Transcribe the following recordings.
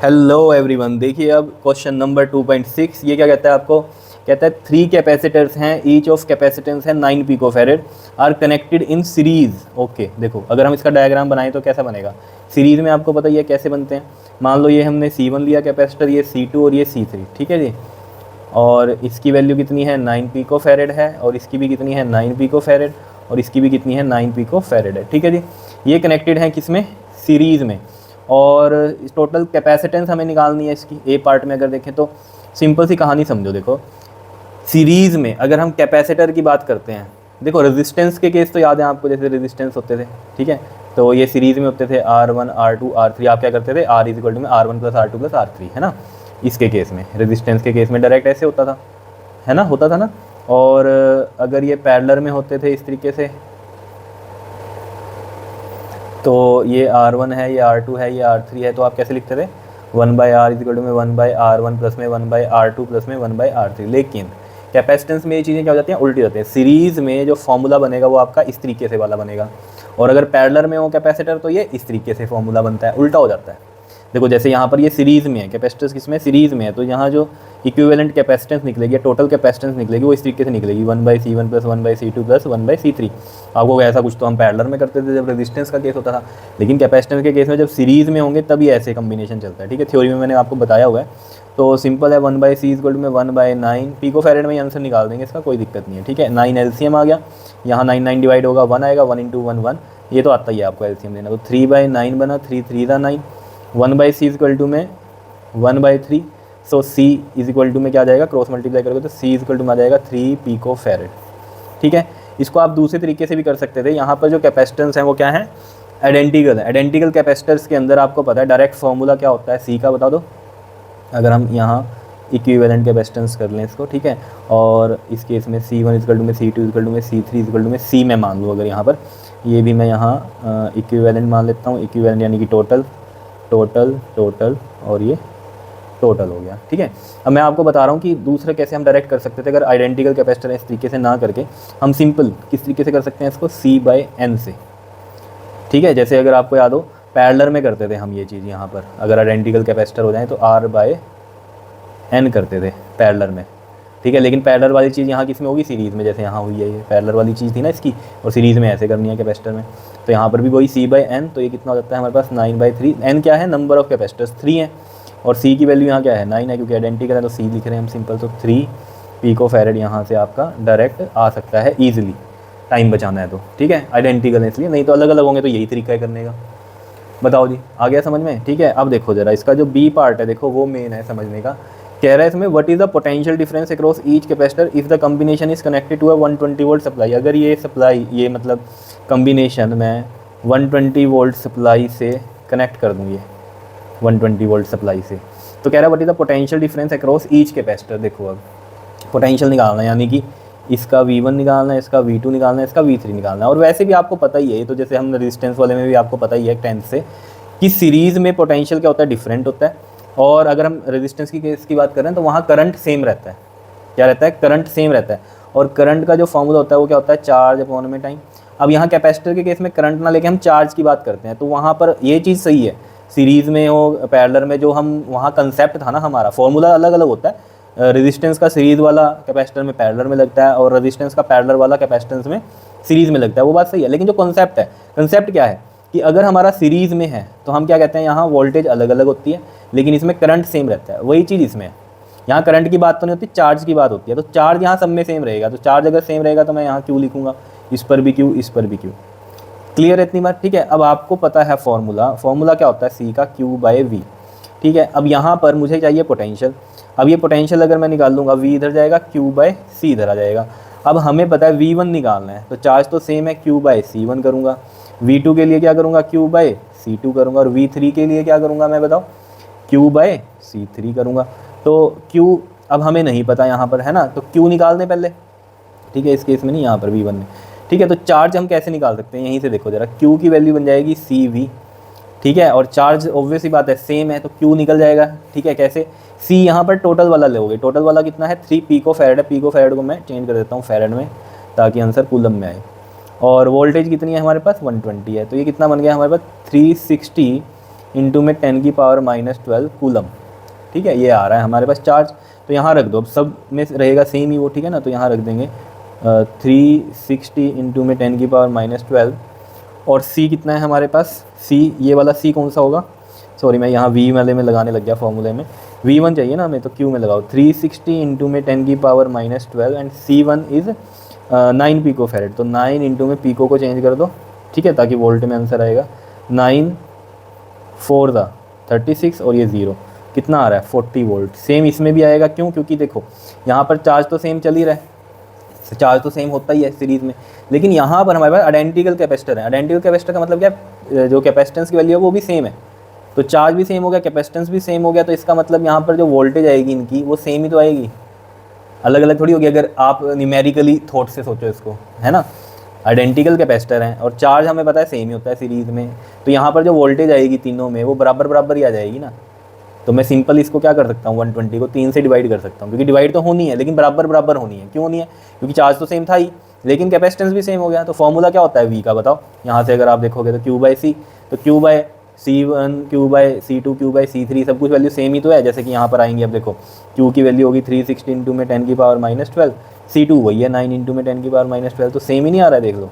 Hello everyone, देखिए अब question number 2.6 ये क्या कहता है आपको। कहता है 3 कैपेसिटर्स हैं, ईच ऑफ कैपेसिटेंस है 9 picofarad are connected in series. Okay, देखो अगर हम इसका डायग्राम बनाएं तो कैसा बनेगा। सीरीज में आपको पता ही है कैसे बनते हैं। मान लो ये हमने C1 लिया कैपेसिटर, ये C2 और ये C3, ठीक है जी। और इसकी वैल्यू कितनी है 9 पिकोफैरेड है, और इसकी भी कितनी है 9 पिकोफैरेड, और इसकी भी कितनी है 9 पिकोफैरेड है, ठीक है जी। ये कनेक्टेड है किसमें, सीरीज़ में। और टोटल कैपेसिटेंस हमें निकालनी है इसकी। ए पार्ट में अगर देखें तो सिंपल सी कहानी समझो। देखो सीरीज़ में अगर हम कैपेसिटर की बात करते हैं, देखो रेजिस्टेंस के केस तो याद है आपको, जैसे रेजिस्टेंस होते थे, ठीक है। तो ये सीरीज़ में होते थे R1 R2 R3। आप क्या करते थे, R इक्वल टू में R1 plus R2 plus R3, है ना। इसके केस में, रेजिस्टेंस के केस में डायरेक्ट ऐसे होता था, है ना, होता था ना। और अगर ये पैरेलल में होते थे इस तरीके से, तो ये R1 है, ये R2 है, ये R3 है, तो आप कैसे लिखते थे 1/R इक्वल टू में 1/R1 प्लस में 1/R2 प्लस में 1/R3। लेकिन कैपेसिटेंस में ये चीज़ें क्या हो जाती हैं, उल्टी होती हैं। सीरीज़ में जो फॉर्मूला बनेगा वो आपका इस तरीके से वाला बनेगा, और अगर पैरेलल में हो कैपेसिटर तो ये इस तरीके से फॉर्मूला बनता है, उल्टा हो जाता है। देखो जैसे यहाँ पर ये सीरीज़ में है, कैपेसिटेंस किसमें, सीरीज़ में है, तो यहाँ जो इक्विवेलेंट कैपेसिटेंस निकलेगी, टोटल कैपेसिटेंस निकलेगी, वो इस तरीके से निकलेगी 1/C1 plus 1/C2 plus 1/C3। आपको ऐसा कुछ तो हम पैरेलल में करते थे जब रेजिस्टेंस का केस होता था, लेकिन कैपेसिटेंस के केस में जब सीरीज़ में होंगे तभी ऐसे कम्बिनेशन चलता है, ठीक है। थ्योरी में मैंने आपको बताया हुआ है, तो सिंपल है 1/C इक्वल टू में 1/9 पिकोफैरेड में ही आंसर निकाल देंगे, इसका कोई दिक्कत नहीं है, ठीक है। 9 एलसीएम आ गया, यहाँ 9 डिवाइड होगा 1 आएगा, 1 × 1 1, ये तो आता ही है आपको एलसीएम देना। तो 3/9 बना, 3 3 9, 1/C इक्वल टू में 1/3। सो C इज इक्वल टू में क्या आ जाएगा, क्रॉस मल्टीप्लाई करोगे तो C इज इक्वल टू में आ जाएगा 3 पिकोफैरेड, ठीक है। इसको आप दूसरे तरीके से भी कर सकते थे। यहाँ पर जो कैपेसिटेंस हैं वो क्या है, आइडेंटिकल है। आइडेंटिकल कैपेसिटर्स के अंदर आपको पता है डायरेक्ट फार्मूला क्या होता है, C का बता दो। अगर हम यहाँ इक्विवेलेंट कैपेसिटेंस कर लें इसको, ठीक है। और इस केस में C1 इक्वल टू में C2 इक्वल टू में C3 इक्वल टू में C में मान लूँ, अगर यहाँ पर ये भी मैं यहाँ इक्विवेलेंट मान लेता हूँ। इक्विवेलेंट यानी कि टोटल टोटल टोटल, और ये टोटल हो गया, ठीक है। अब मैं आपको बता रहा हूँ कि दूसरा कैसे हम डायरेक्ट कर सकते थे। अगर आइडेंटिकल कैपेसिटर इस तरीके से ना करके हम सिंपल किस तरीके से कर सकते हैं इसको, C/N से, ठीक है। जैसे अगर आपको याद हो पैरेलल में करते थे हम ये चीज़, यहाँ पर अगर आइडेंटिकल कैपेसिटर हो जाए तो R/N करते थे पैरेलल में, ठीक है। लेकिन पैरेलल वाली चीज़ यहाँ किस में होगी, सीरीज़ में, जैसे यहाँ हुई है ये पैरेलल वाली चीज़ थी ना इसकी, और सीरीज़ में ऐसे करनी है कैपेसिटर में। तो यहाँ पर भी वही C/N, तो ये कितना हो जाता है हमारे पास 9/3। N क्या है, नंबर ऑफ कैपेसिटर्स 3 है, और C की वैल्यू यहाँ क्या है 9 है, क्योंकि आइडेंटिकल है तो C लिख रहे हैं हम सिंपल। तो 3 पिकोफैरेड यहाँ से आपका डायरेक्ट आ सकता है ईजिली, टाइम बचाना है तो, ठीक है। आइडेंटिकल है इसलिए, नहीं तो अलग अलग होंगे तो यही तरीका है करने का। बताओ जी, आ गया समझ में, ठीक है। अब देखो जरा इसका जो B पार्ट है, देखो वो मेन है समझने का। कह रहा है इसमें what is the potential difference across each capacitor if the combination is connected to a 120 volt supply. अगर ये सप्लाई, ये मतलब कॉम्बिनेशन मैं 120 वोल्ट सप्लाई से कनेक्ट कर दूँ, ये 120 वोल्ट सप्लाई से, तो कह रहा है what is the potential difference across each capacitor. देखो अब पोटेंशियल निकालना है, यानी कि इसका V1 निकालना है, इसका V2 निकालना है, इसका V3 निकालना है। और वैसे भी आपको पता ही है, तो जैसे हम रेजिस्टेंस वाले में भी आपको पता ही है 10th से, कि सीरीज़ में पोटेंशियल क्या होता है, डिफरेंट होता है। और अगर हम रेजिस्टेंस की केस की बात करें तो वहाँ करंट सेम रहता है। क्या रहता है, करंट सेम रहता है। और करंट का जो फॉर्मूला होता है वो क्या होता है, चार्ज अपॉन में टाइम। अब यहाँ कैपेसिटर के केस में करंट ना लेके हम चार्ज की बात करते हैं, तो वहाँ पर ये चीज़ सही है। सीरीज़ में हो पैरेलल में, जो हम वहाँ कंसेप्ट था ना, हमारा फॉर्मूला अलग अलग होता है। रेजिस्टेंस का सीरीज़ वाला कैपेसिटर में पैरेलल में लगता है, और रेजिस्टेंस का पैरेलल वाला कैपेसिटेंस में सीरीज़ में लगता है, वो बात सही है। लेकिन जो कॉन्सेप्ट है, कंसेप्ट क्या है कि अगर हमारा सीरीज़ में है तो हम क्या कहते हैं, यहाँ वोल्टेज अलग अलग होती है लेकिन इसमें करंट सेम रहता है। वही चीज़ इसमें है, यहाँ करंट की बात तो नहीं होती, चार्ज की बात होती है। तो चार्ज यहाँ सब में सेम रहेगा, तो चार्ज अगर सेम रहेगा तो मैं यहाँ क्यू लिखूँगा, इस पर भी क्यू, इस पर भी क्यू। क्लियर है इतनी बात, ठीक है। अब आपको पता है फॉर्मूला क्या होता है, C का Q/V, ठीक है। अब यहाँ पर मुझे चाहिए पोटेंशियल। अब ये पोटेंशियल अगर मैं निकाल लूँगा, V इधर जाएगा, Q/C इधर आ जाएगा। अब हमें पता है V1 निकालना है, तो चार्ज तो सेम है, Q/C1 करूँगा। V2 के लिए क्या करूँगा, Q/C2 करूँगा। और V3 के लिए क्या करूँगा मैं, बताओ, Q/C3 करूँगा। तो Q अब हमें नहीं पता यहाँ पर, है ना, तो Q निकाल दें पहले, ठीक है। इस केस में नहीं, यहाँ पर V1 में, ठीक है। तो चार्ज हम कैसे निकाल सकते हैं, यहीं से देखो जरा, Q की वैल्यू बन जाएगी CV, ठीक है। और चार्ज ऑब्वियस ही बात है सेम है, तो Q निकल जाएगा, ठीक है। कैसे, C यहाँ पर टोटल वाला लोगे, टोटल वाला कितना है 3 पिकोफैरेड है। पिकोफैरेड को मैं चेंज कर देता हूँ फैरेड में, ताकि आंसर कूलम में आए। और वोल्टेज कितनी है हमारे पास, 120 है, तो ये कितना बन गया हमारे पास 360 इंटू में 10⁻⁻12 कूलम। ठीक है, ये आ रहा है हमारे पास चार्ज। तो यहाँ रख दो, अब सब में रहेगा सेम ही वो, ठीक है ना। तो यहाँ रख देंगे 360 इंटू में 10⁻⁻12। और C कितना है हमारे पास, C ये वाला C कौन सा होगा, सॉरी मैं यहाँ V वाले में लगाने लग गया फॉर्मूले में, V1 चाहिए ना हमें, तो Q में लगाओ 360 इंटू में 10⁻⁻12 and C1 is 9 pico farad. तो 9 इंटू में पिको को चेंज कर दो, ठीक है, ताकि वोल्ट में आंसर आएगा। 9 4 दा 36 और ये 0 कितना आ रहा है 40 वोल्ट। सेम इसमें भी आएगा, क्यों, क्योंकि देखो यहाँ पर चार्ज तो सेम चल ही रहा है, चार्ज तो सेम होता ही है सीरीज़ में, लेकिन यहाँ पर हमारे पास आइडेंटिकल कैपेसिटर है। आइडेंटिकल कैपेसिटर का मतलब क्या है, जो कैपेसिटेंस की वैल्यू है वो भी सेम है, तो चार्ज भी सेम हो गया, कैपेसिटेंस भी सेम हो गया, तो इसका मतलब यहाँ पर जो वोल्टेज आएगी इनकी वो सेम ही तो आएगी, अलग अलग थोड़ी होगी। अगर आप न्यूमेरिकली थॉट से सोचो इसको, है ना, आइडेंटिकल कैपेसिटर हैं और चार्ज हमें पता है सेम ही होता है सीरीज़ में, तो यहाँ पर जो वोल्टेज आएगी तीनों में वो बराबर बराबर ही आ जाएगी ना। तो मैं सिंपल इसको क्या कर सकता हूँ, 120 को 3 से डिवाइड कर सकता हूँ, क्योंकि डिवाइड तो होनी है लेकिन बराबर बराबर होनी है। क्यों होनी है, क्योंकि चार्ज तो सेम था ही लेकिन कैपेसिटेंस भी सेम हो गया। तो फॉर्मूला क्या होता है V का, बताओ। यहाँ से अगर आप देखोगे तो Q/C, तो Q/C1 Q/C2 Q/C3 सब कुछ वैल्यू सेम ही तो है। जैसे कि यहाँ पर आएंगे, अब देखो Q की वैल्यू होगी 360 इंटू में 10⁻⁻12, C2 वही है 9 इंटू में 10⁻⁻12, तो सेम ही नहीं आ रहा है, देख लो।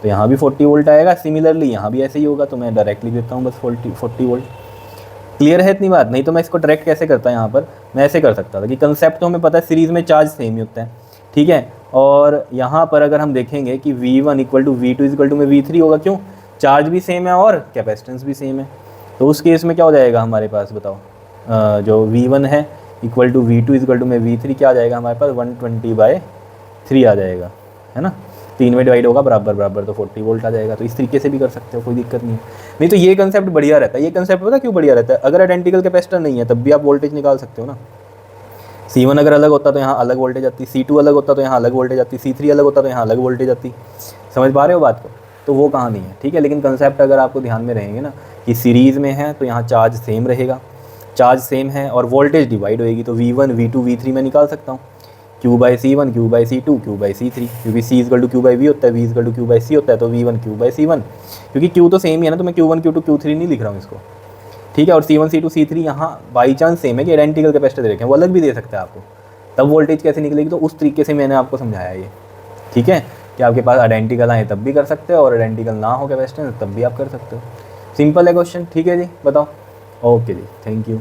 तो यहाँ भी 40 वोल्ट आएगा, सिमिलरली यहाँ भी ऐसे ही होगा। तो मैं डायरेक्टली देता हूँ बस 40 वोल्ट। क्लियर है इतनी बात, नहीं तो मैं इसको डायरेक्ट कैसे करता, यहाँ पर मैं ऐसे कर सकता था कि कंसेप्ट तो हमें पता है, सीरीज़ में चार्ज सेम ही होता है, ठीक है। और यहाँ पर अगर हम देखेंगे कि V1 equal to V2 equal to में V3 होगा, क्यों, चार्ज भी सेम है और कैपेसिटेंस भी सेम है। तो उस केस में क्या हो जाएगा हमारे पास, बताओ, जो V1 है equal to V2 equal to में V3 क्या आ जाएगा हमारे पास, 120/3 आ जाएगा, है ना। 3 में डिवाइड होगा बराबर बराबर, तो 40 वोल्ट आ जाएगा। तो इस तरीके से भी कर सकते हो, कोई दिक्कत नहीं है। नहीं तो ये कंसेप्ट बढ़िया रहता है। ये कंसेप्ट पता क्यों बढ़िया रहता है, अगर आइडेंटिकल कैपेसिटर नहीं है तब भी आप वोल्टेज निकाल सकते हो ना। C1 अगर अलग होता तो यहाँ अलग वोल्टेज आती, C2 अलग होता तो यहाँ अलग वोल्टेज आती, C3 अलग होता तो यहाँ अलग वोल्टेज आती। समझ पा रहे हो बात को, तो वो कहानी है, ठीक है। लेकिन कंसेप्ट अगर आपको ध्यान में रहेंगे ना कि सीरीज़ में है तो यहाँ चार्ज सेम रहेगा, चार्ज सेम है और वोल्टेज डिवाइड होएगी, तो V1 V2 V3 में निकाल सकता हूँ। Q/C1 Q/C2 Q/C3, क्योंकि C इक्वल टू Q/V होता है, V इक्वल टू Q/C होता है, तो V1 Q/C1, क्योंकि Q तो सेम ही है ना, तो मैं Q1 Q2 Q3 नहीं लिख रहा हूँ इसको, ठीक है। और C1 C2 C3 यहाँ बाई चांस सेम है कि आइडेंटिकल कैपेसिटर दे रखे हैं, वो अलग भी दे सकता है आपको, तब वोल्टेज कैसे निकलेगी। तो उस तरीके से मैंने आपको समझाया ये, ठीक है, कि आपके पास आइडेंटिकल आए तब भी कर सकते हो और आइडेंटिकल ना हो कैपेसिटेंस तब भी आप कर सकते हो। सिंपल है क्वेश्चन, ठीक है जी, बताओ। ओके जी, थैंक यू।